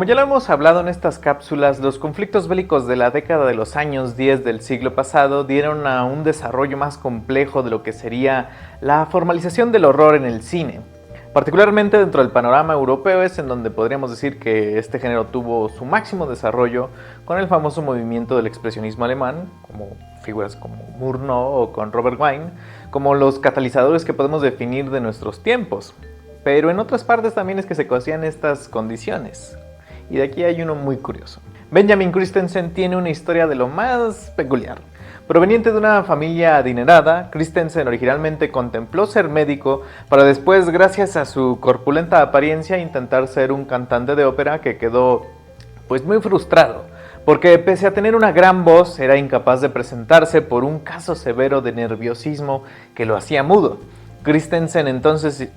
Como ya lo hemos hablado en estas cápsulas, los conflictos bélicos de la década de los años 10 del siglo pasado dieron a un desarrollo más complejo de lo que sería la formalización del horror en el cine. Particularmente dentro del panorama europeo es en donde podríamos decir que este género tuvo su máximo desarrollo con el famoso movimiento del expresionismo alemán, como figuras como Murnau o con Robert Wiene, como los catalizadores que podemos definir de nuestros tiempos. Pero en otras partes también es que se cosían estas condiciones. Y de aquí hay uno muy curioso. Benjamin Christensen tiene una historia de lo más peculiar. Proveniente de una familia adinerada, Christensen originalmente contempló ser médico para después, gracias a su corpulenta apariencia, intentar ser un cantante de ópera que quedó pues muy frustrado, porque pese a tener una gran voz, era incapaz de presentarse por un caso severo de nerviosismo que lo hacía mudo. Christensen entonces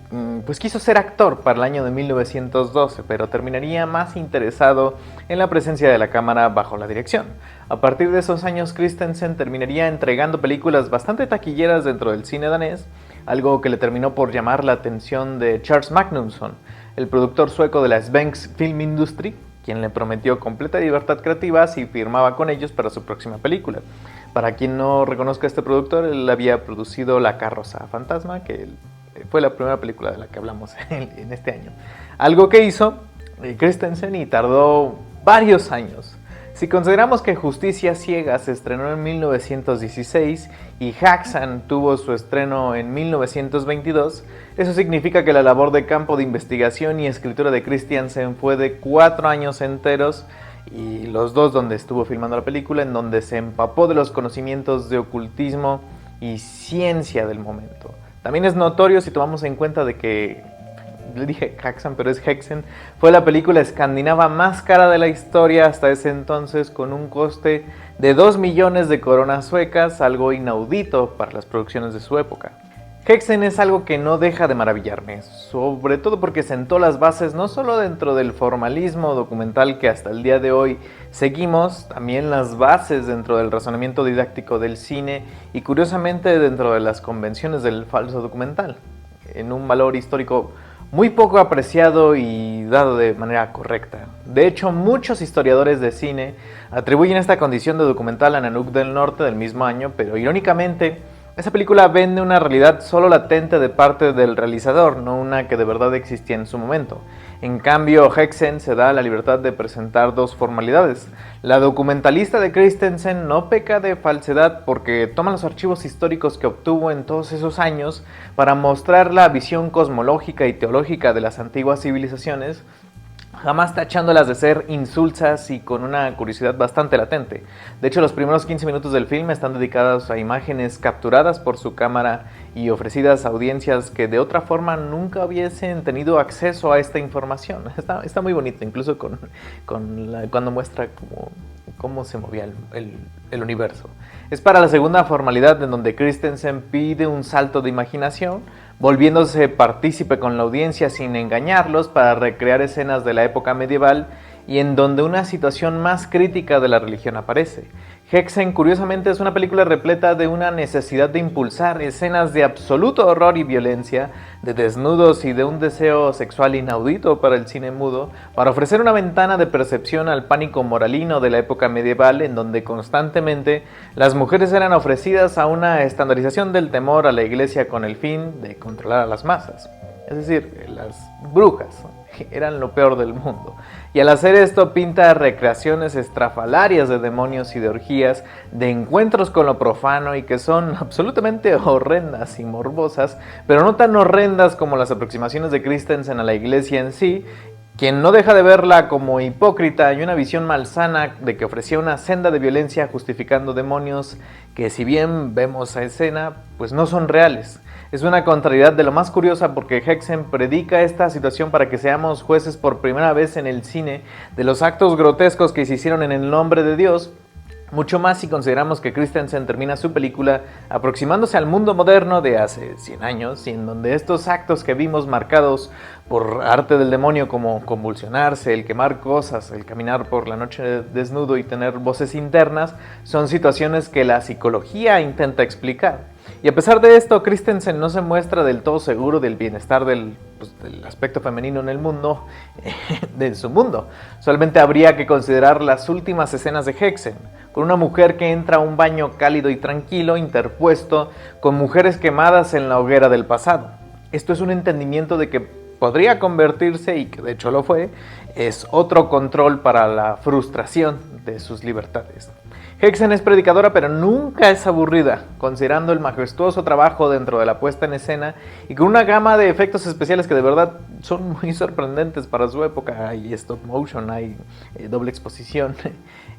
pues quiso ser actor para el año de 1912, pero terminaría más interesado en la presencia de la cámara bajo la dirección. A partir de esos años, Christensen terminaría entregando películas bastante taquilleras dentro del cine danés, algo que le terminó por llamar la atención de Charles Magnusson, el productor sueco de la Svensk Film Industry, quien le prometió completa libertad creativa si firmaba con ellos para su próxima película. Para quien no reconozca a este productor, él había producido La carroza fantasma, que fue la primera película de la que hablamos en este año. Algo que hizo Christensen y tardó varios años. Si consideramos que Justicia Ciega se estrenó en 1916 y Häxan tuvo su estreno en 1922, eso significa que la labor de campo de investigación y escritura de Christensen fue de 4 años enteros, y los dos donde estuvo filmando la película, en donde se empapó de los conocimientos de ocultismo y ciencia del momento. También es notorio si tomamos en cuenta de que, le dije Häxan, pero es Häxan, fue la película escandinava más cara de la historia hasta ese entonces, con un coste de 2 millones de coronas suecas, algo inaudito para las producciones de su época. Häxan es algo que no deja de maravillarme, sobre todo porque sentó las bases no solo dentro del formalismo documental que hasta el día de hoy seguimos, también las bases dentro del razonamiento didáctico del cine y curiosamente dentro de las convenciones del falso documental, en un valor histórico muy poco apreciado y dado de manera correcta. De hecho, muchos historiadores de cine atribuyen esta condición de documental a Nanook del Norte del mismo año, pero irónicamente, esa película vende una realidad solo latente de parte del realizador, no una que de verdad existía en su momento. En cambio, Häxan se da la libertad de presentar dos formalidades. La documentalista de Christensen no peca de falsedad porque toma los archivos históricos que obtuvo en todos esos años para mostrar la visión cosmológica y teológica de las antiguas civilizaciones, jamás tachándolas de ser insulsas y con una curiosidad bastante latente. De hecho, los primeros 15 minutos del film están dedicados a imágenes capturadas por su cámara y ofrecidas a audiencias que de otra forma nunca hubiesen tenido acceso a esta información. Está muy bonito, incluso cuando muestra cómo se movía el universo. Es para la segunda formalidad en donde Christensen pide un salto de imaginación, volviéndose partícipe con la audiencia sin engañarlos para recrear escenas de la época medieval y en donde una situación más crítica de la religión aparece. Häxan, curiosamente, es una película repleta de una necesidad de impulsar escenas de absoluto horror y violencia, de desnudos y de un deseo sexual inaudito para el cine mudo, para ofrecer una ventana de percepción al pánico moralino de la época medieval, en donde constantemente las mujeres eran ofrecidas a una estandarización del temor a la iglesia con el fin de controlar a las masas. Es decir, las brujas eran lo peor del mundo. Y al hacer esto pinta recreaciones estrafalarias de demonios y de orgías, de encuentros con lo profano y que son absolutamente horrendas y morbosas, pero no tan horrendas como las aproximaciones de Christensen a la iglesia en sí, quien no deja de verla como hipócrita y una visión malsana de que ofrecía una senda de violencia justificando demonios que, si bien vemos a escena, pues no son reales. Es una contrariedad de lo más curiosa porque Häxan predica esta situación para que seamos jueces por primera vez en el cine de los actos grotescos que se hicieron en el nombre de Dios, mucho más si consideramos que Christensen termina su película aproximándose al mundo moderno de hace 100 años y en donde estos actos que vimos marcados por arte del demonio como convulsionarse, el quemar cosas, el caminar por la noche desnudo y tener voces internas son situaciones que la psicología intenta explicar. Y a pesar de esto, Christensen no se muestra del todo seguro del bienestar del aspecto femenino en el mundo, de su mundo. Solamente habría que considerar las últimas escenas de Hexen, con una mujer que entra a un baño cálido y tranquilo, interpuesto con mujeres quemadas en la hoguera del pasado. Esto es un entendimiento de que podría convertirse, y que de hecho lo fue, es otro control para la frustración de sus libertades. Hexen es predicadora, pero nunca es aburrida, considerando el majestuoso trabajo dentro de la puesta en escena y con una gama de efectos especiales que de verdad son muy sorprendentes para su época. Hay stop motion, hay doble exposición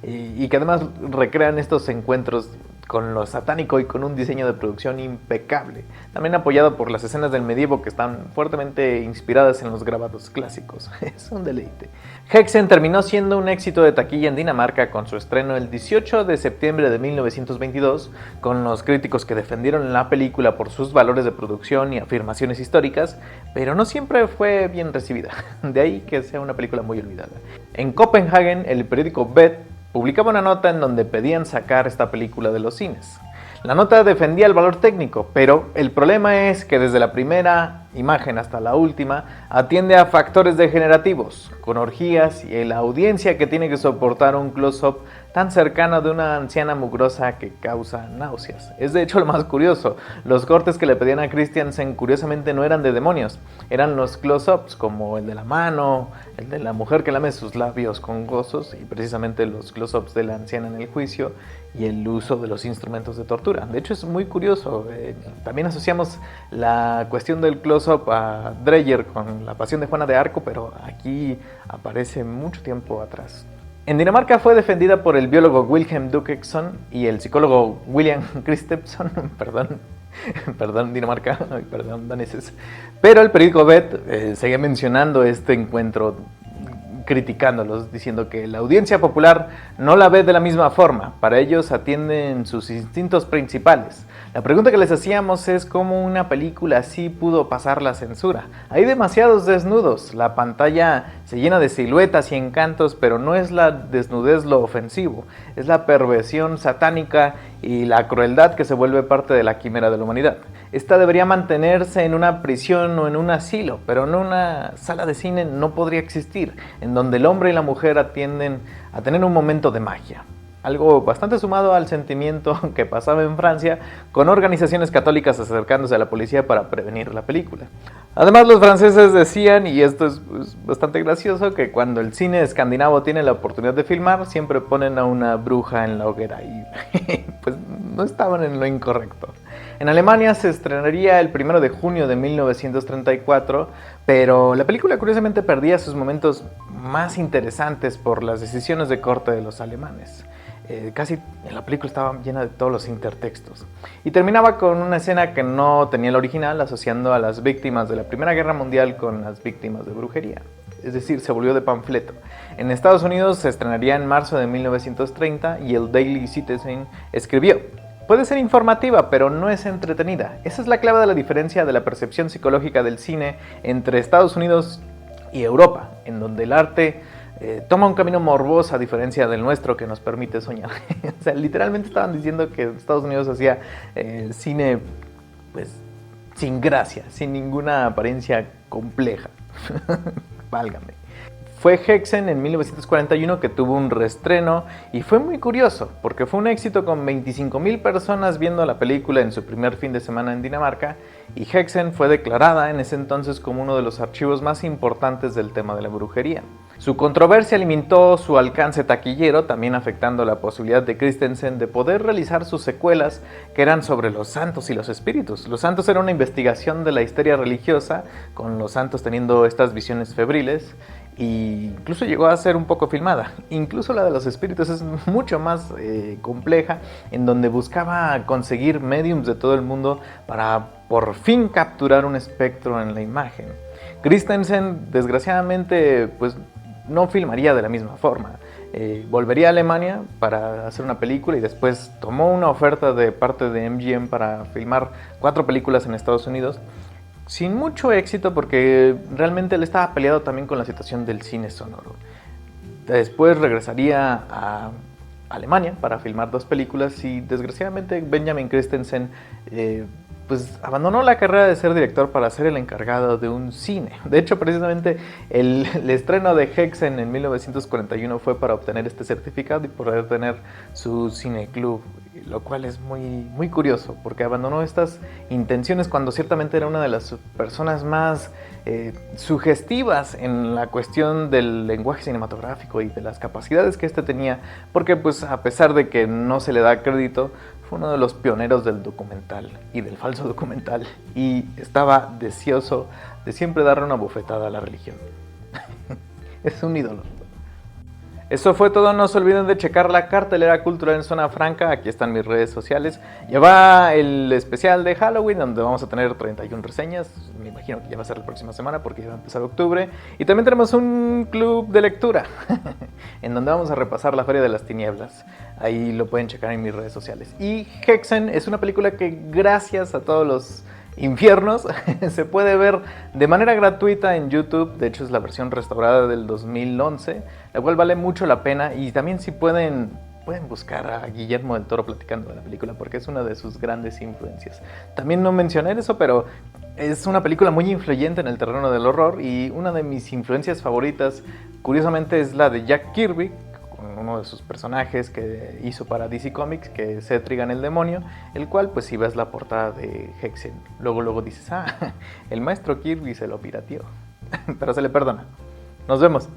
y que además recrean estos encuentros con lo satánico y con un diseño de producción impecable, también apoyado por las escenas del medievo que están fuertemente inspiradas en los grabados clásicos. Es un deleite. Hexen terminó siendo un éxito de taquilla en Dinamarca con su estreno el 18 de septiembre de 1922, con los críticos que defendieron la película por sus valores de producción y afirmaciones históricas, pero no siempre fue bien recibida, de ahí que sea una película muy olvidada. En Copenhagen, el periódico Bet publicaba una nota en donde pedían sacar esta película de los cines. La nota defendía el valor técnico, pero el problema es que desde la primera imagen hasta la última atiende a factores degenerativos, con orgías y la audiencia que tiene que soportar un close-up tan cercano de una anciana mugrosa que causa náuseas. Es de hecho lo más curioso, los cortes que le pedían a Christensen curiosamente no eran de demonios, eran los close-ups como el de la mano, el de la mujer que lame sus labios con gozos y precisamente los close-ups de la anciana en el juicio y el uso de los instrumentos de tortura. De hecho es muy curioso, también asociamos la cuestión del close-up a Dreyer con La Pasión de Juana de Arco, pero aquí aparece mucho tiempo atrás. En Dinamarca fue defendida por el biólogo Wilhelm Dukexson y el psicólogo William Christensen, perdón Dinamarca, perdón daneses, pero el periódico Bet seguía mencionando este encuentro, criticándolos, diciendo que la audiencia popular no la ve de la misma forma, para ellos atienden sus instintos principales. La pregunta que les hacíamos es cómo una película así pudo pasar la censura. Hay demasiados desnudos, la pantalla se llena de siluetas y encantos, pero no es la desnudez lo ofensivo, es la perversión satánica y la crueldad que se vuelve parte de la quimera de la humanidad. Esta debería mantenerse en una prisión o en un asilo, pero en una sala de cine no podría existir, en donde el hombre y la mujer atienden a tener un momento de magia. Algo bastante sumado al sentimiento que pasaba en Francia, con organizaciones católicas acercándose a la policía para prevenir la película. Además, los franceses decían, y esto es bastante gracioso, que cuando el cine escandinavo tiene la oportunidad de filmar, siempre ponen a una bruja en la hoguera, y pues no estaban en lo incorrecto. En Alemania se estrenaría el 1 de junio de 1934, pero la película curiosamente perdía sus momentos más interesantes por las decisiones de corte de los alemanes. Casi la película estaba llena de todos los intertextos. Y terminaba con una escena que no tenía el original, asociando a las víctimas de la Primera Guerra Mundial con las víctimas de brujería. Es decir, se volvió de panfleto. En Estados Unidos se estrenaría en marzo de 1930 y el Daily Citizen escribió: puede ser informativa, pero no es entretenida. Esa es la clave de la diferencia de la percepción psicológica del cine entre Estados Unidos y Europa, en donde el arte toma un camino morboso a diferencia del nuestro que nos permite soñar. O sea, literalmente estaban diciendo que Estados Unidos hacía cine pues sin gracia, sin ninguna apariencia compleja. Válgame. Fue Hexen en 1941 que tuvo un reestreno y fue muy curioso porque fue un éxito con 25,000 personas viendo la película en su primer fin de semana en Dinamarca, y Hexen fue declarada en ese entonces como uno de los archivos más importantes del tema de la brujería. Su controversia limitó su alcance taquillero, también afectando la posibilidad de Christensen de poder realizar sus secuelas que eran sobre los santos y los espíritus. Los santos era una investigación de la histeria religiosa, con los santos teniendo estas visiones febriles, e incluso llegó a ser un poco filmada. Incluso la de los espíritus es mucho más compleja, en donde buscaba conseguir mediums de todo el mundo para por fin capturar un espectro en la imagen. Christensen desgraciadamente pues no filmaría de la misma forma. Volvería a Alemania para hacer una película y después tomó una oferta de parte de MGM para filmar 4 películas en Estados Unidos, sin mucho éxito porque realmente él estaba peleado también con la situación del cine sonoro. Después regresaría a Alemania para filmar 2 películas y desgraciadamente Benjamin Christensen pues abandonó la carrera de ser director para ser el encargado de un cine. De hecho, precisamente el estreno de Hexen en 1941 fue para obtener este certificado y poder tener su cineclub, lo cual es muy curioso, porque abandonó estas intenciones cuando ciertamente era una de las personas más sugestivas en la cuestión del lenguaje cinematográfico y de las capacidades que este tenía, porque pues a pesar de que no se le da crédito, fue uno de los pioneros del documental y del falso documental, y estaba deseoso de siempre darle una bofetada a la religión. Es un ídolo. Eso fue todo, no se olviden de checar la cartelera cultural en Zona Franca, aquí están mis redes sociales. Ya va el especial de Halloween, donde vamos a tener 31 reseñas, me imagino que ya va a ser la próxima semana porque ya va a empezar octubre. Y también tenemos un club de lectura, en donde vamos a repasar la Feria de las Tinieblas, ahí lo pueden checar en mis redes sociales. Y Hexen es una película que gracias a todos los infiernos se puede ver de manera gratuita en YouTube. De hecho es la versión restaurada del 2011, la cual vale mucho la pena. Y también si pueden buscar a Guillermo del Toro platicando de la película, porque es una de sus grandes influencias. También no mencioné eso, pero es una película muy influyente en el terreno del horror, y una de mis influencias favoritas curiosamente es la de Jack Kirby, uno de sus personajes que hizo para DC Comics, que es Etrigan el demonio, el cual pues si ves la portada de Hexen, luego dices, el maestro Kirby se lo pirateó, pero se le perdona. Nos vemos.